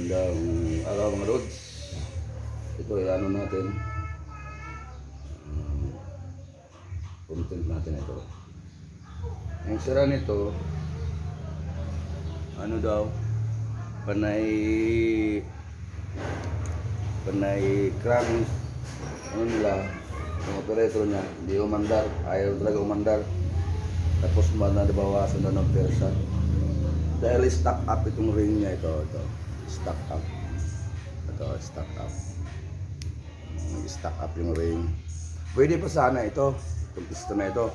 Magandang araw mga lods. Ito ay ano natin, content natin ito. Ang sira nito, ano daw, panay crank, ano nila, yung operator niya, hindi umandar, ayaw talaga umandar. Tapos nabawasan na ng persa. Dahil stuck up itong ring niya ito. Stuck up. Ito, stuck up. Nag-stuck up yung ring. Pwede pa sana ito, itong piston na ito.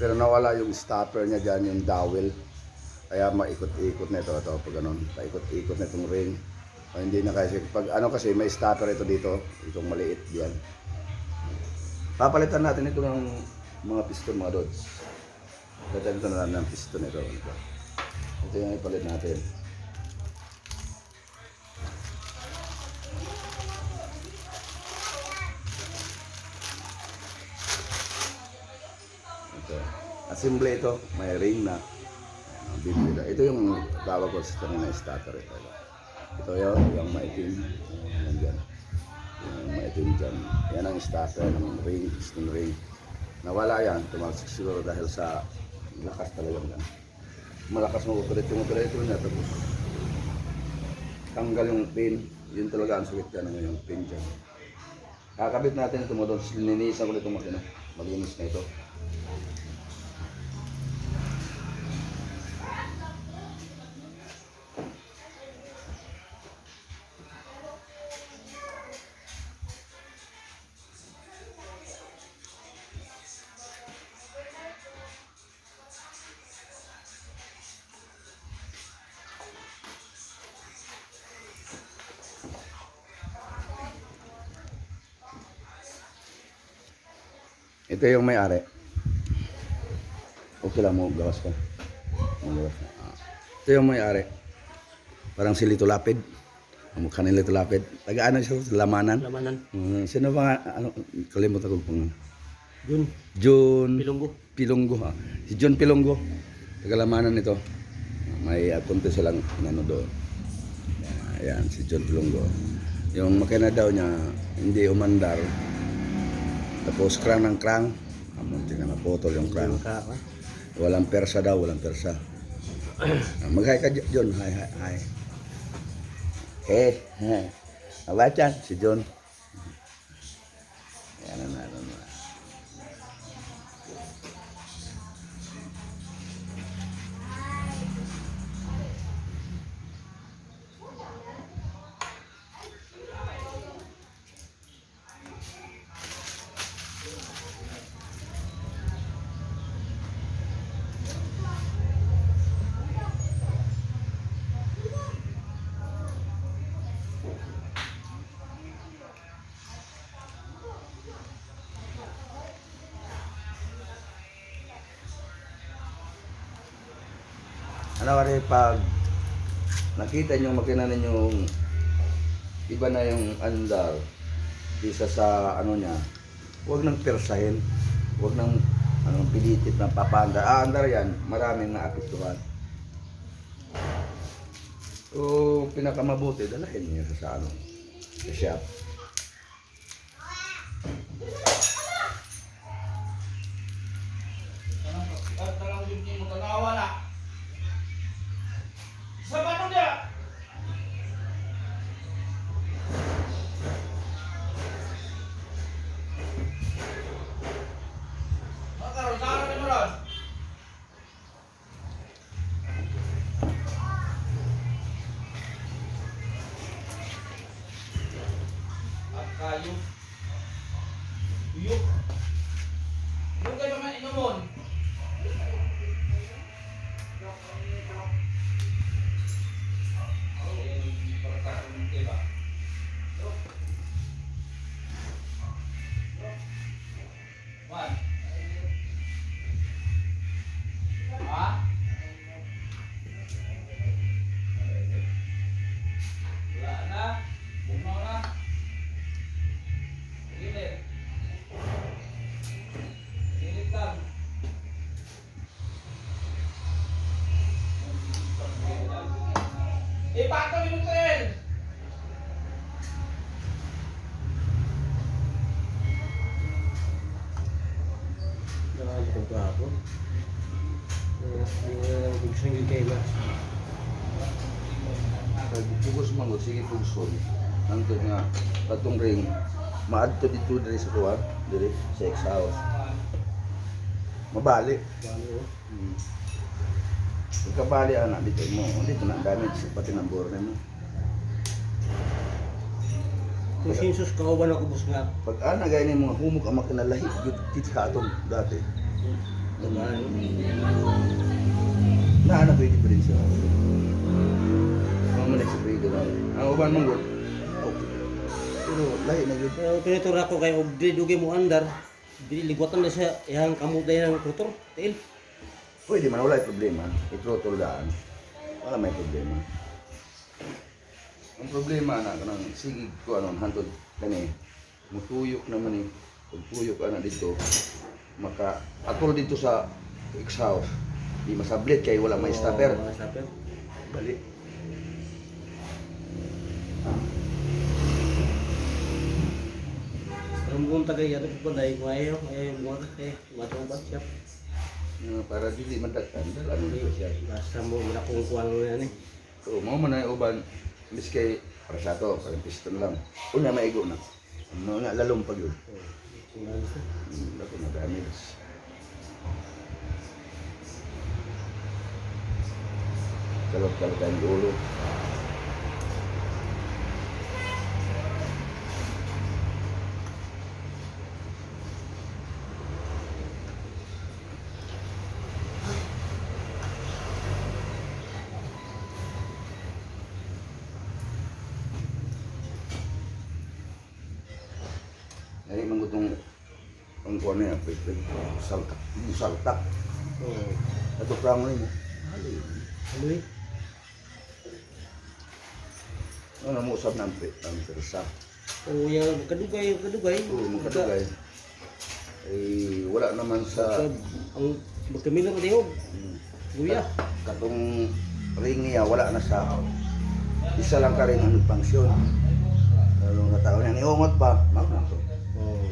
Pero nawala yung stopper niya dyan, yung dowel. Kaya maikot-ikot na ito. Pag ganun, paikot-ikot na itong ring. O, hindi na kasi, pag ano kasi, may stopper ito dito. Itong maliit diyan. Papalitan natin ito ng mga piston, mga rods. Palitan na natin ng piston ito. Ito yung ipalit natin. Ito. Assembly ito. May ring na. Ito yung tawag ko sa kanina starter ito. Ito yung maitim. Yan. Yung maitim dyan. Yan ang starter ng ring, piston ring. Nawala yan. Tumagsik siguro dahil sa lakas talaga yan. Malakas mo operator niya, tapos tanggal yung pin. Yun talaga ang sakit dyan, yung pin dyan. Kakabit natin ito mo doon. Lininisan ko itong makina. Malinis na ito. Ito yung may-ari. Okay lang mo, gawas ka. Ito yung may-ari. Parang si Lito Lapid. Mukha ni Lito Lapid. Taga-ano siya? Lamanan? Lamanan. Sino ba? Ano, kalimutan ko pangalan. John Pilonggo. Si John Pilonggo. Taga-Lamanan ito. May apunto silang ano doon. Ayan, si John Pilonggo. Yung makina daw niya, hindi umandar. Tapos crank ng crank. Muntik na maputol yung crank. Walang persa daw, walang persa. Mag-hi ka, John. Hi. Abacan, si John. Yan na. Ano kaya pag nakita nyo makina ninyo iba na yung andar isa sa ano niya, huwag nang persahin, huwag nang pilitit na papandar. Andar yan, maraming naapektuhan. So pinakamabuti, dalahin niyo sa shop. Yuk kayo naman inumon. Ipatong yung trail. Gusto nyo kayo ba? Pugos mangot, sige pugson. Nandun nga, patong ring, maadto dito diri sa kuwan, diri sa ex-house. Mabali. Bali o. Pagkabali anak dito mo, dito na damage pati ng borne mo. Kung sinsus kauban ako bus nga. Pag ana gaya ni mga humok ang makinalahi, yun dito sa aton dati. Diba? Na ko yung diferensya. Mga manig sa breeder na. Ang uban mong good, okay. Pero lahi na yun. Pero pinitura ko kay Obdi dugi mo andar. Dili ligwatan na siya ihang kamot na yung tutor. Tail. Pwede man, wala yung problema. Itrotol daan. Wala may problema. Ang problema na kanang sigig ko ano hantod kani mutuyok naman eh. Pag tuyok ana dito maka atol dito sa ex-house. Di masablit kay wala may stopper. Mga stopper. Bali. Pero mo tagay ato pa dai ko ayo mo kay matong ba siya. Para dili madagkan dal ano dito siya. Basta mo muna kung kuan mo yan eh. So mao man ay uban mis kay para sa to, parang piston lang. Una maigo na. Ano nga lalong pag yun. Dako na damage. Kalot-kalot ang ulo. Ay manggutong ang kuwan niya, saltak, yung saltak. Oo. Ato pramo mo. Hali. Ano eh? Ano mo usab ng persa. Oo, yung kadugay. Oo, magkadugay. Ay wala naman sa Ang magkamilo ko diyo. Guya. katong ring niya wala na sa isa lang ka rin ang nagpangsyon. Ano nga tao niya niungot pa, magna to. Oo.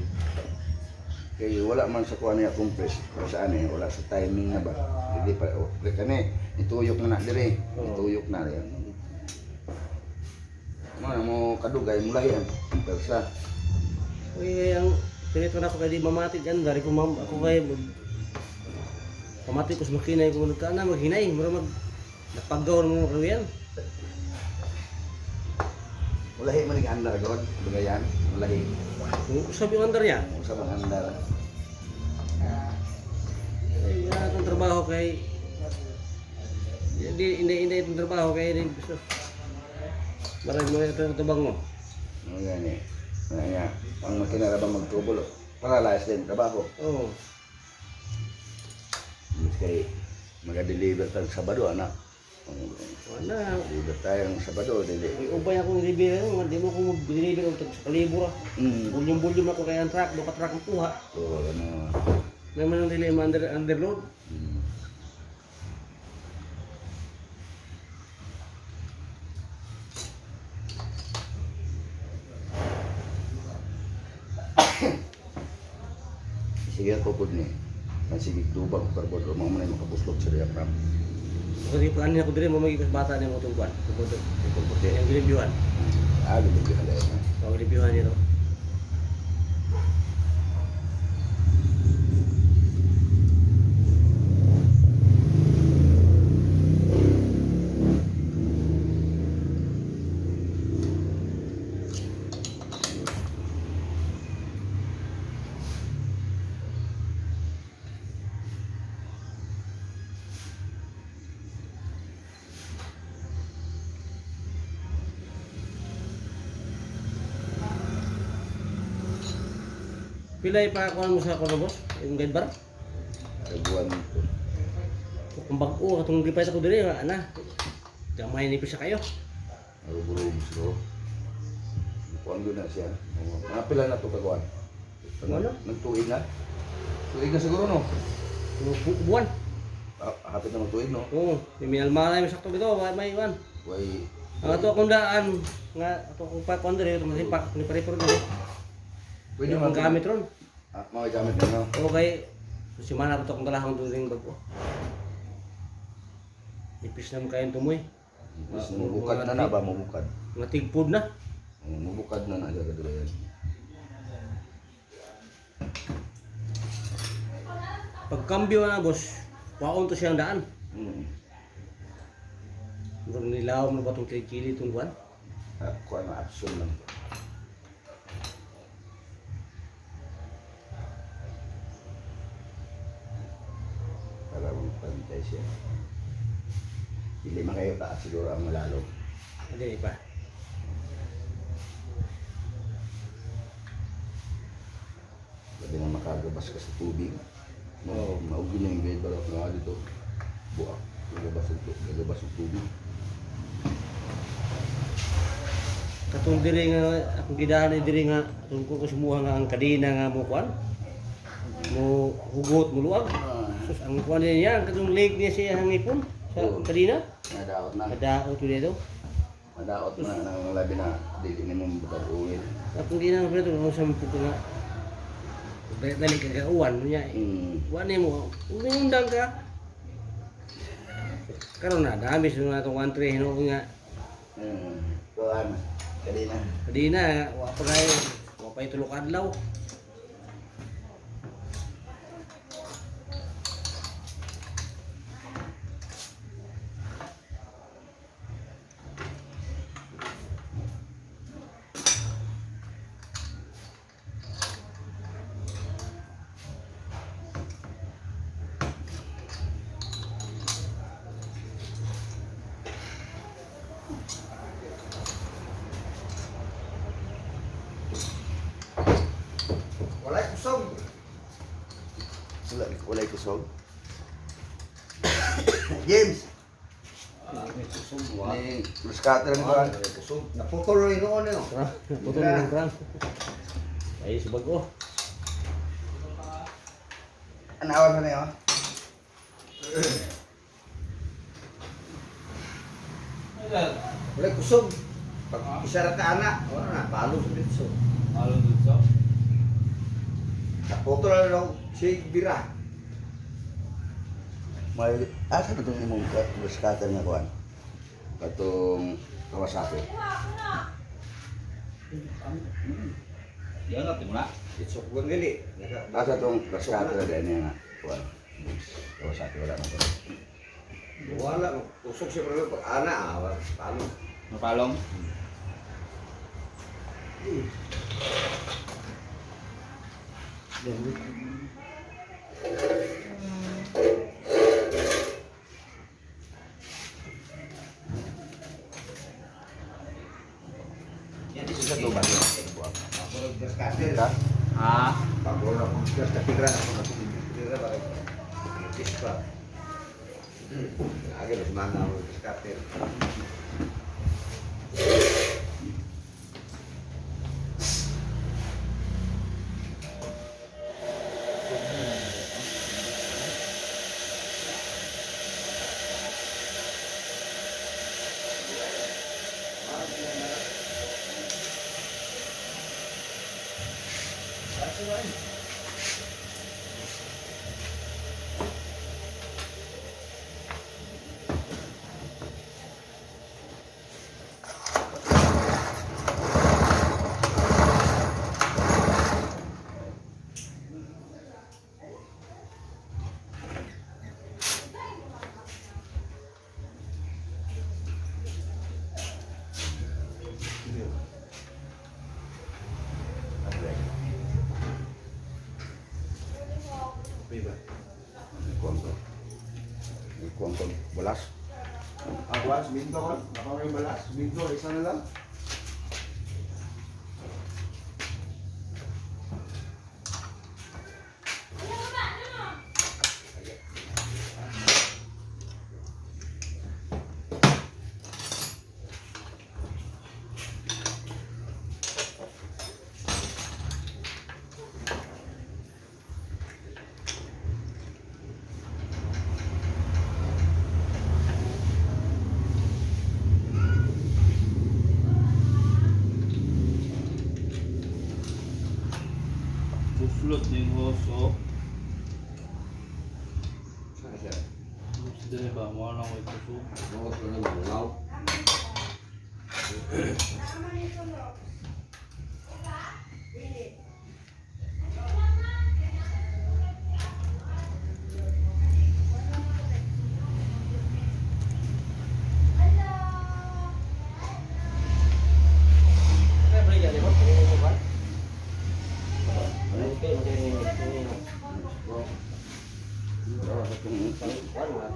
Kaya wala man sa kuha niya compress. Saan eh, wala sa timing na ba? Hindi pa, oh, kani, ituyok na dire. Ituyok na yan. Ano mo kadugay mo lahi yan. Persa. Uy, ang pinito na ako kay di mamati dyan. Dari ko ako kay pamati ko sa makinay ko nagkaan maghinay. Mura napagaw mo ko yan. Mulahi man ang andar gawad. Dugayan. Mulahi. Sabi yung andar niya. Sa mga andar. Ay, wala akong trabaho kay hindi itong trabaho kay hindi gusto. Marami mo ito tabang mo. Ano gani? Ano nga? Ang makinarabang magtubulo. Paralyzed din trabaho. Oo. Mas kay maga-deliver tag Sabado anak. Wala. Deliver tayo ng Sabado, dili. May ubay akong deliver hindi mo akong mag-deliver sa kalibura. Bulyong-bulyong ako kaya ang truck, doon ka truck ang kuha. So, ano, May man ang dili underload. sige ako po ni. Sige tubag karbon o mga manay makapuslog sa diaphragm. Kasi pag ano ako diri mo magigas bata ni mo tubuan. Tubuan. Puti. Yang gilibyuhan. Lumig ka halay na. Ang gilibyuhan nito. Pilay pa ako mo sa kono boss, yung guide bar. Kaguan ko. Kung bag-o katong gipay sa ko diri ana. Gamay ni pisa kayo. Arugurog siguro. Kuan doon na siya. Mga pila na to kaguan. Ano? Nagtuig na. Tuig na siguro no. Buwan. Hapit na magtuig no. Oo, may almara may sakto dito, may iwan. Way Ang ato akong daan nga ato kung pa kon diri mas ipak ni pare-pare diri. pwede Yung man gamit ron. mga gamit na no. Okay. Si mana ato akong dalahang during bago. Ipis na makain tumoy. Mas mubukad na ba? Mubukad. Mga tigpod na. Mubukad na agad yan. Pagkambyo na boss, waon to siyang daan. Murag nilaw mo ba itong chili itong buwan? Ako ay ma-action lang. Para magpantay siya. Hindi man kayo taas siguro ang malalo. Hindi pa. Pwede na makagabas ka sa tubig. Maugin na yung bed para nga dito. Buak. Gagabas ang tubig. Katong diri nga akong gidahan diri nga tungkol ko sumuha nga ang kadina nga mo kuan. Mo hugot mo luwag. Sus ang kuan niya katong leg niya siya hangipon sa Oo. kadina. Nadaot na. Kadaot ko dito. Madaot na ng labi na dili ni mo butag-uwin. Akong ginang preto kung sa mga ko nga. Dali ka uwan niya. Uwan ni mo. Undang ka. Karon na dami sa mga itong 1-3 hino nga. Kuan. Kanina. Kadina wa pa kay wa pa itulok adlaw. Walay kusog. Walay kusog. James. Ni scatter ni kuan. Naputol rin noon yun. Putol ng krang. Ay si bago. Anawan na yun. Wala kusog. Pag isara ka anak, wala na, palo sa bitso. Halo dito. Naputol rin daw si Bira. May asa na itong imong scatter nga kuan. Katong Kawasaki. Yan natin mo na. Itsok buwan gali. Asa itong scatter din nga kuan. Kawasaki wala na to. Wala, usok siya pero pag anak, palo. Mapalong. Yan, Isa to ba? Pagulog gas cutter. Ka? Ha? Pagulog gas cutter. Ako na pumipira ba kayo? Tis pa. Lagi mas mana ako gas cutter. Kuang belas. Awas, minto ko. Baka may balas. Minto, isa na lang. Buslot ng oso. Saan siya? Dili ba mo nang ito su. Mga ito na mangaw. Kaya balik yan, di ba? Ano ba? Okay, okay. Kuan nga.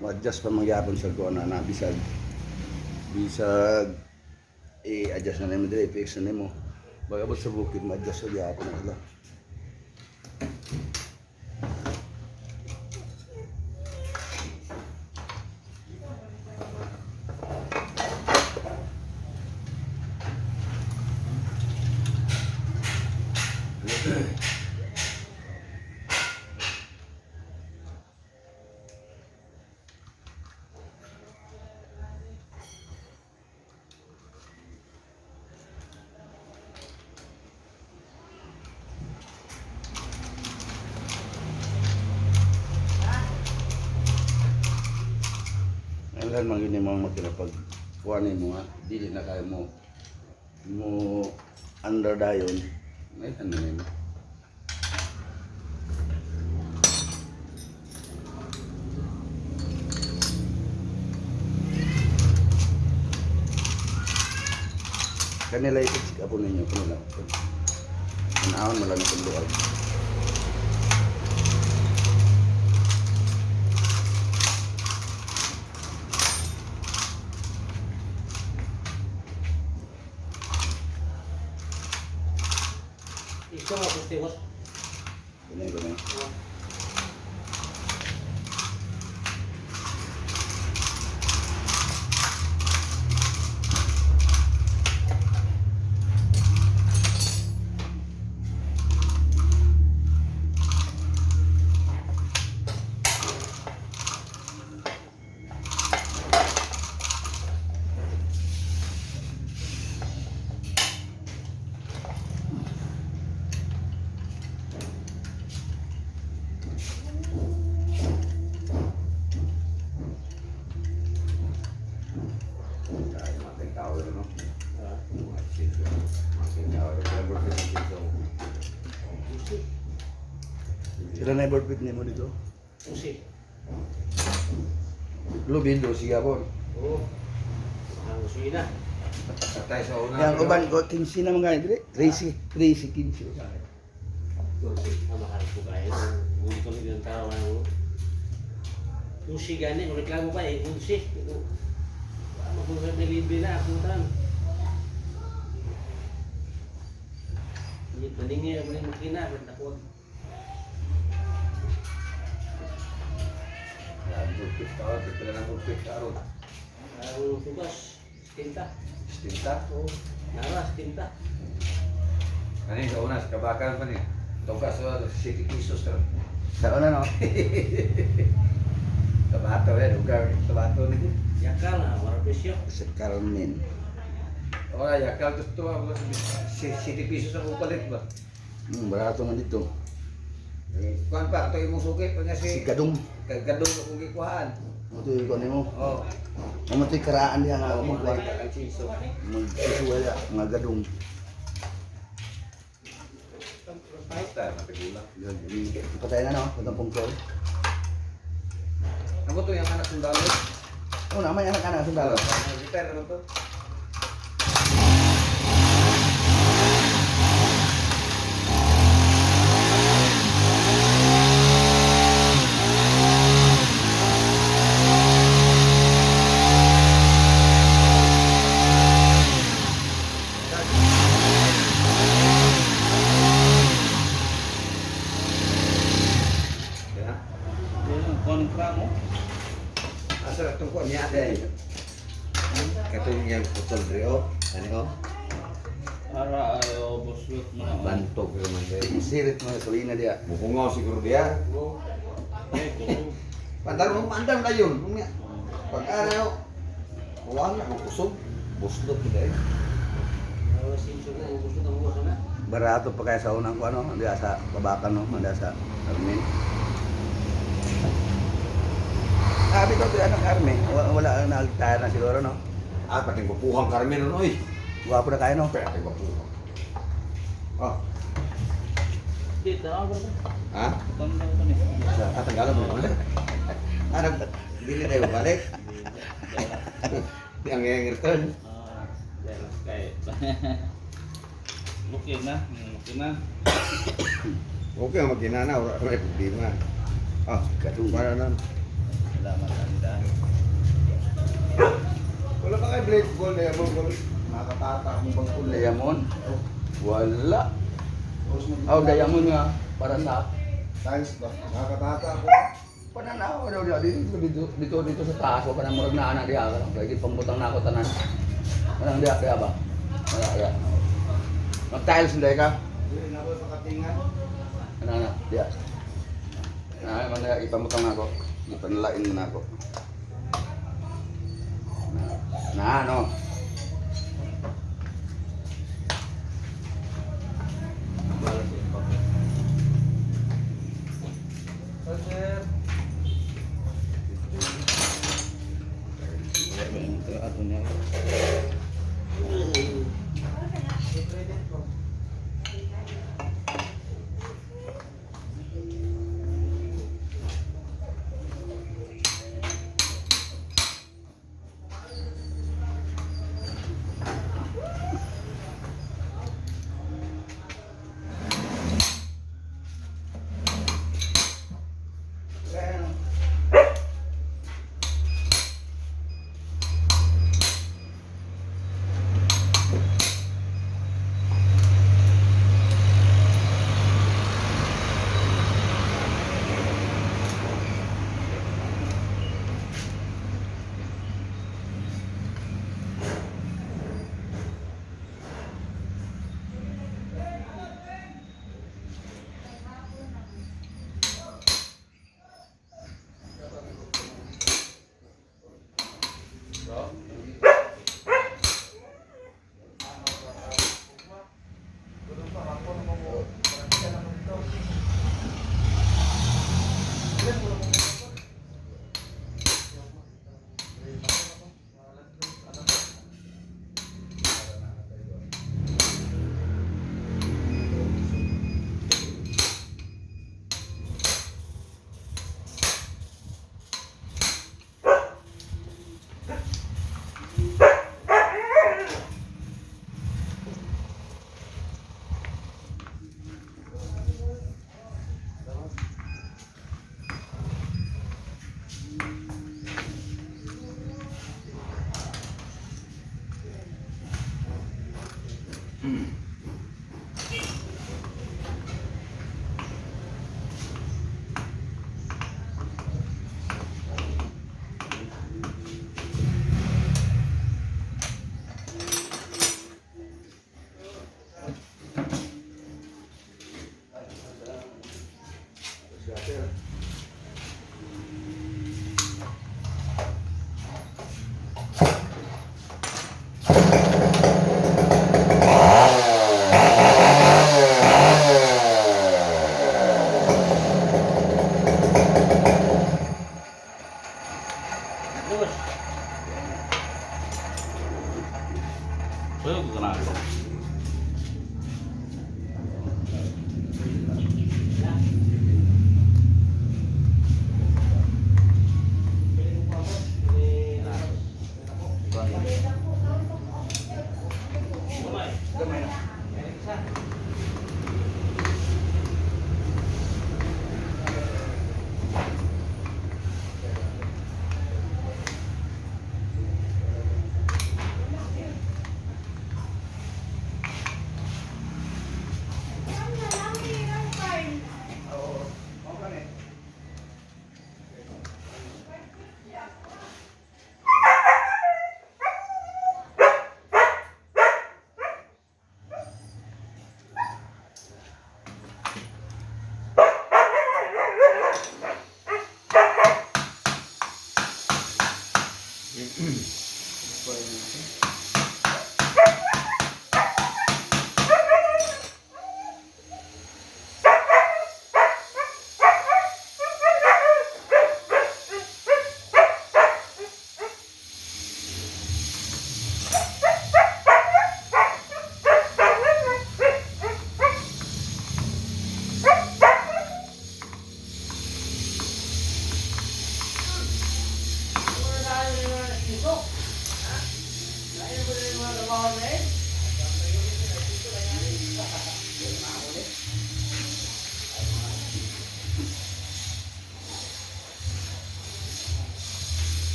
Ma-adjust pa magyapon sa kuha na bisag i-adjust na nimo dire, i-fix na nimo. Bagabot sa bukid, ma-adjust sa gyapon na ila. Kailan man yun yung mga magkinapag kuhanin mo nga, dili na kayo mo under dayon, may ano nimo. Kanila i-fix ka po ninyo, kanila. Anaon mo lang itong luwag. Ito nga, pustiwas. Ganyan, ganyan. Sila na i-board pit mo dito? Pusi. Lubin do siya po. Oo. Ang suina. Patay sa una. Yang uban ko 15 na mga dire. Crazy 15. Ang mahal ko kaya. Hindi kami ng tao na mo. Pusi gani, kung reklamo pa eh, pusi. Ano kung may libre na, puntan. Hindi paningi ako yung makina, ba't ako? Burpit ka, pipila ng burpit ka ron. Ang tugas, tinta. Stinta. Oo. Naras tinta. Kani sa una, sa kabakan pa niya. Tungkas sa City Pisos to. Sa una no. Kabato lugar kabato ni. Yakal na, wala presyo. Sa Carmen. Ora yakal to City Pisos ang upalit ba? Barato nga dito. Kuan pa to imong sukit pa nga Si si Gadong. Kagado kung gikuhaan. Mo to iko nimo. Oh. Mo to karaan diha nga mo Kuan ka ang siso. magsusuway nga Gadong. Basta matigulang. Patay na no, katong pungkol. Ako to yung anak sundalo. Oh, namanya anak-anak sundalo. Repair naman to. Kon kramo. Asal itong kuan niya day. Katong yang putol rio. Ano? Para ayo buslut mo. Bantog naman day. Sirit mo gasolina dia. Mukungaw siguro dia. Pantar mo mandam na yun. Pag ano, wala mo kusog. Buslot kita eh. Kalau sinso ko gusto ng buwas na. Barato pa kaya sa unang ko ano, diya sa Babakan no, manda sa Carmen. Sabi ko ano Carmen, wala ang nagtaya na siguro no. Ah, pating bupuhang Carmen no oy. Gwapo na kayo no. Pating bupuhang. Oh, Di daw ba? ha? Tanda ko ni. Sa katanggalan mo naman. Anak, dili tayo balik. Yang yang return. Ah, jelas kay. Okay na, okay na. Okay, maginana ora may problema. Ah, Gadong. para na. Salamat Anda. Wala pa kay blade ball na mo gol. Nakatata mo bang kulay. Diamond. Wala. Oh, diamond nga para sa Thanks ba? Nakatata ko. pananaw daw dito sa taas ko kanang murag na anak diha ka. Kaya pambutang na ako tanan. Kanang diha ba? Wala ya. Mag-tiles hindi ka? Dili na ko sa katingan. Ano na, diya. Ay, mana ipamutang na ako. Ipanlain mo na ako. Ano? Sir. Ito ato niya.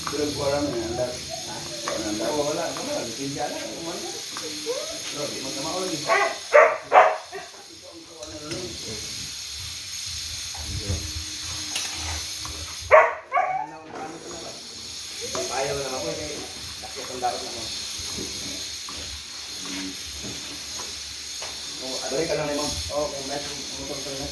Belum kurang ya, anda. Anda. Wala, pinja na. Bro, di magkama lagi. Ayaw na ako kay dakit ang dapat na mo. Balik ka lang ni ma'am. Okay, may motor ko na.